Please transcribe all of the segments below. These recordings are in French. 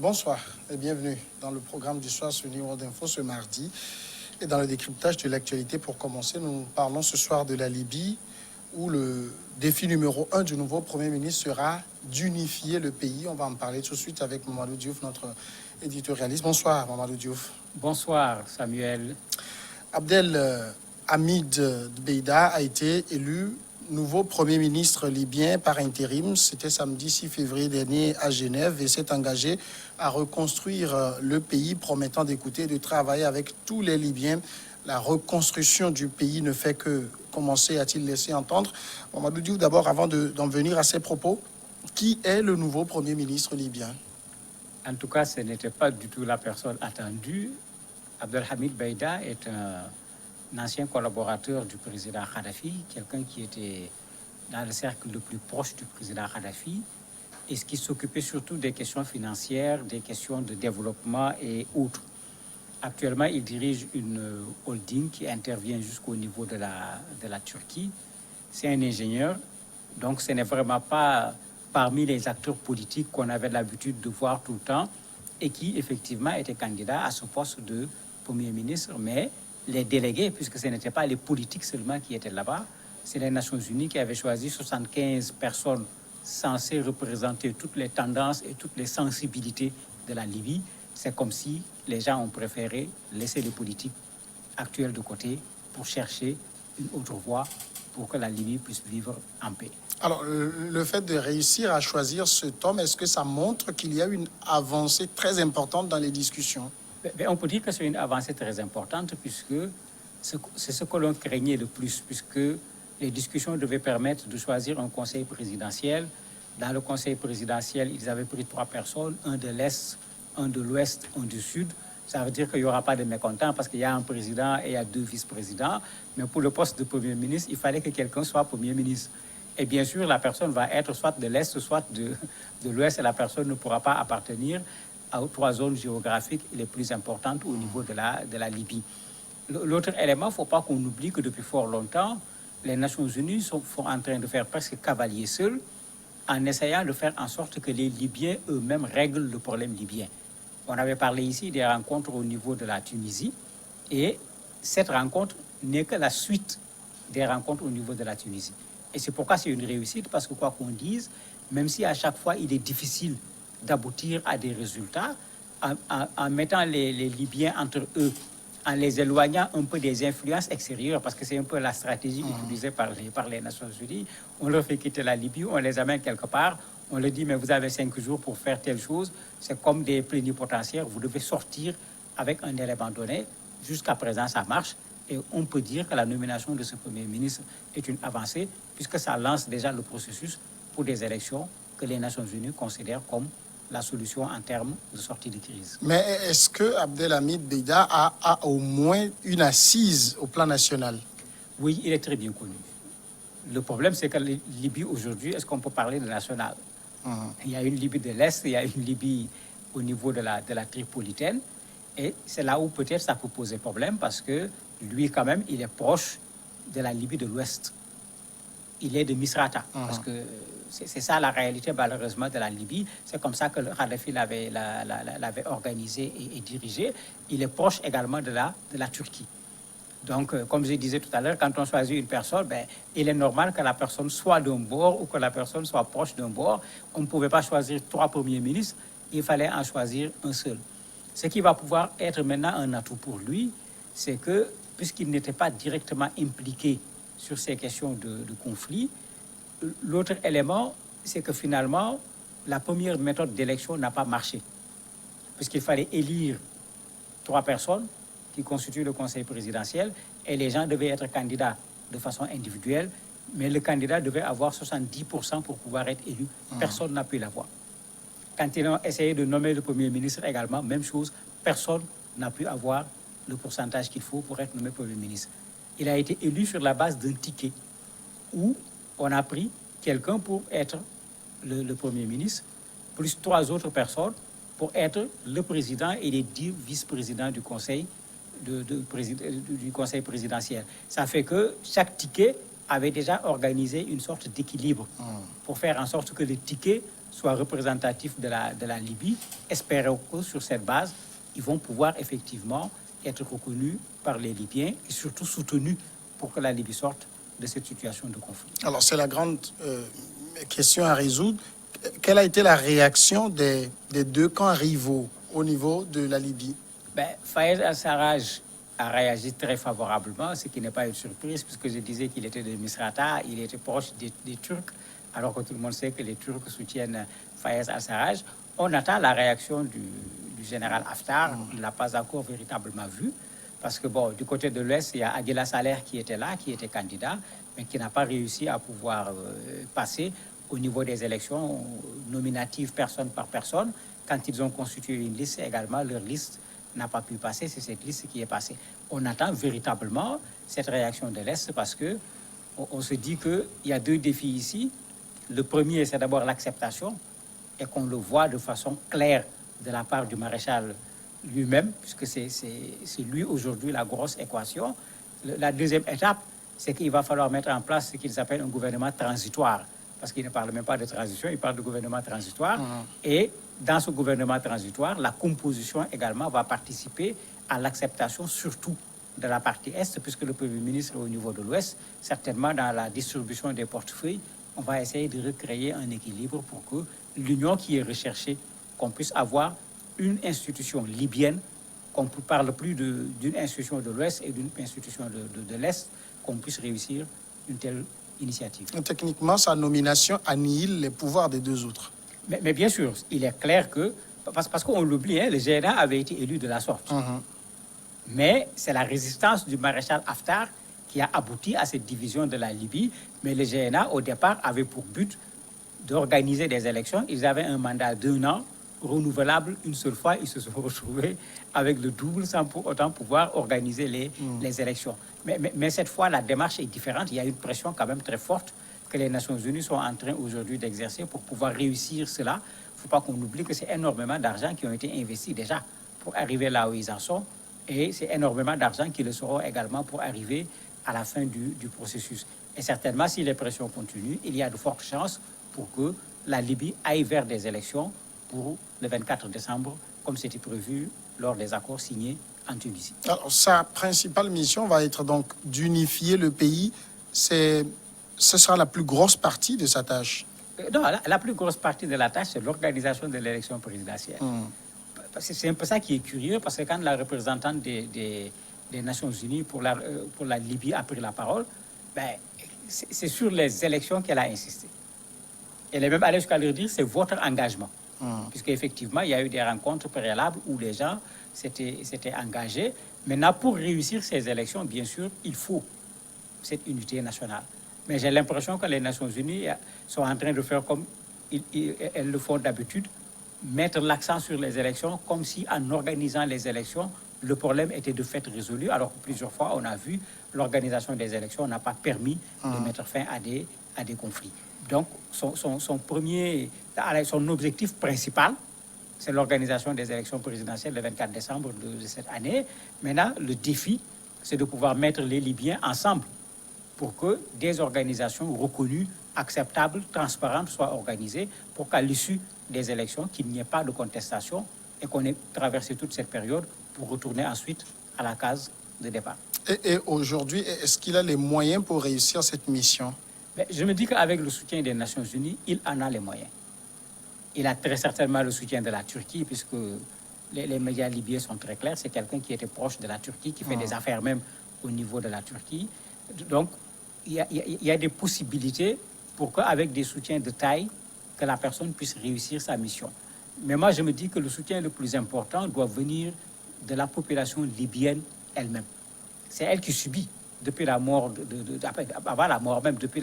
Bonsoir et bienvenue dans le programme du soir sur New World Info ce mardi. Et dans le décryptage de l'actualité, pour commencer, nous parlons ce soir de la Libye, où le défi numéro 1 du nouveau Premier ministre sera d'unifier le pays. On va en parler tout de suite avec Mamadou Diouf, notre éditorialiste. Bonsoir Mamadou Diouf. Bonsoir Samuel. Abdelhamid Beïda a été élu nouveau Premier ministre libyen par intérim. C'était samedi 6 février dernier à Genève et s'est engagé à reconstruire le pays, promettant d'écouter et de travailler avec tous les Libyens. La reconstruction du pays ne fait que commencer, a-t-il laissé entendre. Mamadou Diouf, d'abord, avant d'en venir à ses propos, qui est le nouveau Premier ministre libyen? En tout cas, ce n'était pas du tout la personne attendue. Abdelhamid Beïda est un ancien collaborateur du président Kadhafi, quelqu'un qui était dans le cercle le plus proche du président Kadhafi et qui s'occupait surtout des questions financières, des questions de développement et autres. Actuellement, il dirige une holding qui intervient jusqu'au niveau de la Turquie. C'est un ingénieur, donc ce n'est vraiment pas parmi les acteurs politiques qu'on avait l'habitude de voir tout le temps et qui, effectivement, était candidat à ce poste de Premier ministre, mais les délégués, puisque ce n'étaient pas les politiques seulement qui étaient là-bas, c'est les Nations Unies qui avaient choisi 75 personnes censées représenter toutes les tendances et toutes les sensibilités de la Libye. C'est comme si les gens ont préféré laisser les politiques actuelles de côté pour chercher une autre voie pour que la Libye puisse vivre en paix. Alors, le fait de réussir à choisir cet homme, est-ce que ça montre qu'il y a une avancée très importante dans les discussions? On peut dire que c'est une avancée très importante puisque c'est ce que l'on craignait le plus, puisque les discussions devaient permettre de choisir un conseil présidentiel. Dans le conseil présidentiel, ils avaient pris 3 personnes, un de l'Est, un de l'Ouest, un du Sud. Ça veut dire qu'il n'y aura pas de mécontents parce qu'il y a un président et il y a 2 vice-présidents. Mais pour le poste de Premier ministre, il fallait que quelqu'un soit Premier ministre. Et bien sûr, la personne va être soit de l'Est, soit de l'Ouest, et la personne ne pourra pas appartenir aux 3 zones géographiques les plus importantes au niveau de la Libye. L'autre élément, il ne faut pas qu'on oublie que depuis fort longtemps, les Nations Unies sont en train de faire presque cavalier seul en essayant de faire en sorte que les Libyens eux-mêmes règlent le problème libyen. On avait parlé ici des rencontres au niveau de la Tunisie et cette rencontre n'est que la suite des rencontres au niveau de la Tunisie. Et c'est pourquoi c'est une réussite parce que quoi qu'on dise, même si à chaque fois il est difficile d'aboutir à des résultats, en mettant les Libyens entre eux, en les éloignant un peu des influences extérieures, parce que c'est un peu la stratégie utilisée par les Nations Unies. On leur fait quitter la Libye, on les amène quelque part, on leur dit mais vous avez 5 jours pour faire telle chose. C'est comme des plénipotentiaires, vous devez sortir avec un élément donné. Jusqu'à présent, ça marche. Et on peut dire que la nomination de ce Premier ministre est une avancée, puisque ça lance déjà le processus pour des élections que les Nations Unies considèrent comme la solution en termes de sortie de crise. Mais est-ce que Abdelhamid Beïda a au moins une assise au plan national? Oui, il est très bien connu. Le problème, c'est que la Libye aujourd'hui, est-ce qu'on peut parler de national? Il y a une Libye de l'Est, il y a une Libye au niveau de la Tripolitaine. Et c'est là où peut-être ça peut poser problème parce que lui, quand même, il est proche de la Libye de l'Ouest. Il est de Misrata. Parce que c'est ça la réalité, malheureusement, de la Libye. C'est comme ça que le Kadhafi l'avait organisé et dirigé. Il est proche également de la Turquie. Donc, comme je disais tout à l'heure, quand on choisit une personne, il est normal que la personne soit d'un bord ou que la personne soit proche d'un bord. On ne pouvait pas choisir 3 premiers ministres, il fallait en choisir un seul. Ce qui va pouvoir être maintenant un atout pour lui, c'est que, puisqu'il n'était pas directement impliqué sur ces questions de conflit, l'autre élément, c'est que finalement, la première méthode d'élection n'a pas marché. Puisqu'il fallait élire 3 personnes qui constituent le conseil présidentiel et les gens devaient être candidats de façon individuelle, mais le candidat devait avoir 70% pour pouvoir être élu. Personne n'a pu l'avoir. Quand ils ont essayé de nommer le Premier ministre également, même chose, personne n'a pu avoir le pourcentage qu'il faut pour être nommé Premier ministre. Il a été élu sur la base d'un ticket où on a pris quelqu'un pour être le Premier ministre, plus 3 autres personnes pour être le président et les 10 vice-présidents du conseil, du conseil présidentiel. Ça fait que chaque ticket avait déjà organisé une sorte d'équilibre pour faire en sorte que le ticket soit représentatif de la Libye. Espérons que sur cette base, ils vont pouvoir effectivement être reconnus par les Libyens et surtout soutenus pour que la Libye sorte de cette situation de conflit. Alors, c'est la grande question à résoudre. Quelle a été la réaction des deux camps rivaux au niveau de la Libye? Fayez al-Sarraj a réagi très favorablement, ce qui n'est pas une surprise, puisque je disais qu'il était de Misrata, il était proche des Turcs, alors que tout le monde sait que les Turcs soutiennent Fayez al-Sarraj. On attend la réaction du général Haftar, on ne l'a pas encore véritablement vu, parce que bon, du côté de l'Ouest, il y a Aguila Saleh qui était là, qui était candidat, mais qui n'a pas réussi à pouvoir passer au niveau des élections nominatives personne par personne. Quand ils ont constitué une liste également, leur liste n'a pas pu passer, c'est cette liste qui est passée. On attend véritablement cette réaction de l'Est parce que on se dit qu'il y a deux défis ici. Le premier, c'est d'abord l'acceptation et qu'on le voit de façon claire de la part du maréchal lui-même, puisque c'est lui aujourd'hui la grosse équation. La deuxième étape, c'est qu'il va falloir mettre en place ce qu'ils appellent un gouvernement transitoire, parce qu'il ne parle même pas de transition, il parle de gouvernement transitoire. Et dans ce gouvernement transitoire, la composition également va participer à l'acceptation surtout de la partie Est, puisque le Premier ministre est au niveau de l'Ouest. Certainement, dans la distribution des portefeuilles, on va essayer de recréer un équilibre pour que l'union qui est recherchée, qu'on puisse avoir une institution libyenne, qu'on ne parle plus d'une institution de l'Ouest et d'une institution de l'Est, qu'on puisse réussir une telle initiative. Techniquement, sa nomination annihile les pouvoirs des deux autres. Mais bien sûr, il est clair que, parce qu'on l'oublie, le GNA avait été élu de la sorte. Mais c'est la résistance du maréchal Haftar qui a abouti à cette division de la Libye. Mais le GNA, au départ, avait pour but d'organiser des élections. Ils avaient un mandat d'1 an, renouvelable une seule fois. Ils se sont retrouvés avec le double sans pour autant pouvoir organiser les élections. Mais cette fois, la démarche est différente. Il y a une pression quand même très forte que les Nations Unies sont en train aujourd'hui d'exercer pour pouvoir réussir cela. Il ne faut pas qu'on oublie que c'est énormément d'argent qui ont été investis déjà pour arriver là où ils en sont. Et c'est énormément d'argent qui le seront également pour arriver à la fin du processus. Et certainement, si les pressions continuent, il y a de fortes chances pour que la Libye aille vers des élections pour le 24 décembre, comme c'était prévu lors des accords signés en Tunisie. Alors, sa principale mission va être donc d'unifier le pays. Ce sera la plus grosse partie de sa tâche. Non, la plus grosse partie de la tâche, c'est l'organisation de l'élection présidentielle. C'est un peu ça qui est curieux, parce que quand la représentante des Nations Unies pour la Libye a pris la parole, c'est sur les élections qu'elle a insisté. Elle est même allée jusqu'à leur dire, c'est votre engagement. Puisqu'effectivement, il y a eu des rencontres préalables où les gens s'étaient engagés. Maintenant, pour réussir ces élections, bien sûr, il faut cette unité nationale. Mais j'ai l'impression que les Nations Unies sont en train de faire comme elles le font d'habitude, mettre l'accent sur les élections, comme si en organisant les élections, le problème était de fait résolu, alors que plusieurs fois, on a vu l'organisation des élections n'a pas permis de mettre fin à des conflits. Donc, son objectif principal, c'est l'organisation des élections présidentielles le 24 décembre de cette année. Maintenant, le défi, c'est de pouvoir mettre les Libyens ensemble pour que des organisations reconnues, acceptables, transparentes soient organisées pour qu'à l'issue des élections, qu'il n'y ait pas de contestation et qu'on ait traversé toute cette période pour retourner ensuite à la case de départ. Et aujourd'hui, est-ce qu'il a les moyens pour réussir cette mission? Je me dis qu'avec le soutien des Nations Unies, il en a les moyens. Il a très certainement le soutien de la Turquie, puisque les médias libyens sont très clairs. C'est quelqu'un qui était proche de la Turquie, qui fait des affaires même au niveau de la Turquie. Donc, il y a des possibilités pour qu'avec des soutiens de taille, que la personne puisse réussir sa mission. Mais moi, je me dis que le soutien le plus important doit venir de la population libyenne elle-même. C'est elle qui subit depuis la mort, avant la mort même, depuis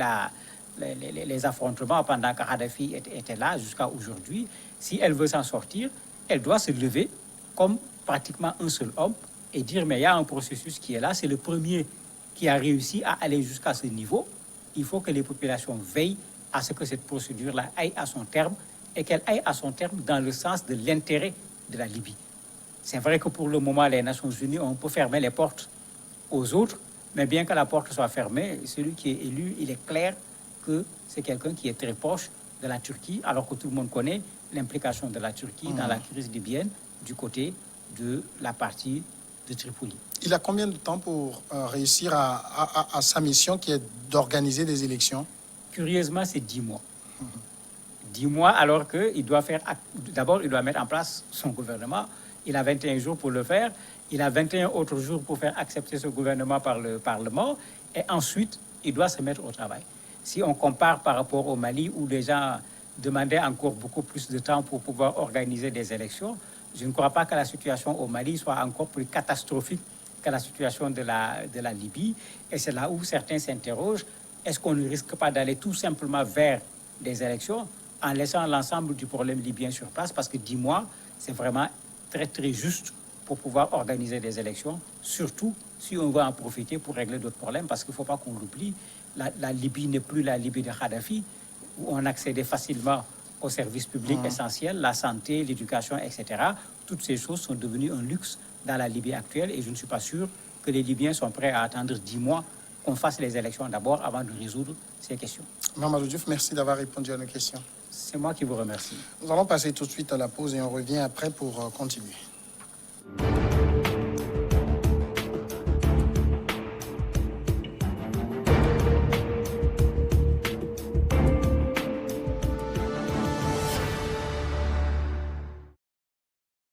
les affrontements pendant que Kadhafi était là jusqu'à aujourd'hui. Si elle veut s'en sortir, elle doit se lever comme pratiquement un seul homme et dire, mais il y a un processus qui est là, c'est le premier qui a réussi à aller jusqu'à ce niveau. Il faut que les populations veillent à ce que cette procédure-là aille à son terme et qu'elle aille à son terme dans le sens de l'intérêt de la Libye. C'est vrai que pour le moment, les Nations Unies, on peut fermer les portes aux autres, mais bien que la porte soit fermée, celui qui est élu, il est clair que c'est quelqu'un qui est très proche de la Turquie, alors que tout le monde connaît l'implication de la Turquie dans la crise libyenne du côté de la partie de Tripoli. Il a combien de temps pour réussir à sa mission qui est d'organiser des élections? Curieusement, c'est 10 mois. 10 mois alors qu'il doit faire... D'abord, il doit mettre en place son gouvernement. Il a 21 jours pour le faire. Il a 21 autres jours pour faire accepter ce gouvernement par le Parlement. Et ensuite, il doit se mettre au travail. Si on compare par rapport au Mali, où les gens demandaient encore beaucoup plus de temps pour pouvoir organiser des élections, je ne crois pas que la situation au Mali soit encore plus catastrophique que la situation de la Libye. Et c'est là où certains s'interrogent, est-ce qu'on ne risque pas d'aller tout simplement vers des élections en laissant l'ensemble du problème libyen sur place? Parce que 10 mois, c'est vraiment très, très juste pour pouvoir organiser des élections, surtout si on veut en profiter pour régler d'autres problèmes, parce qu'il ne faut pas qu'on l'oublie, la Libye n'est plus la Libye de Kadhafi, où on accédait facilement aux services publics essentiels, la santé, l'éducation, etc. Toutes ces choses sont devenues un luxe dans la Libye actuelle et je ne suis pas sûr que les Libyens sont prêts à attendre 10 mois qu'on fasse les élections d'abord avant de résoudre ces questions. Mamadou Diouf, merci d'avoir répondu à nos questions. C'est moi qui vous remercie. Nous allons passer tout de suite à la pause et on revient après pour continuer.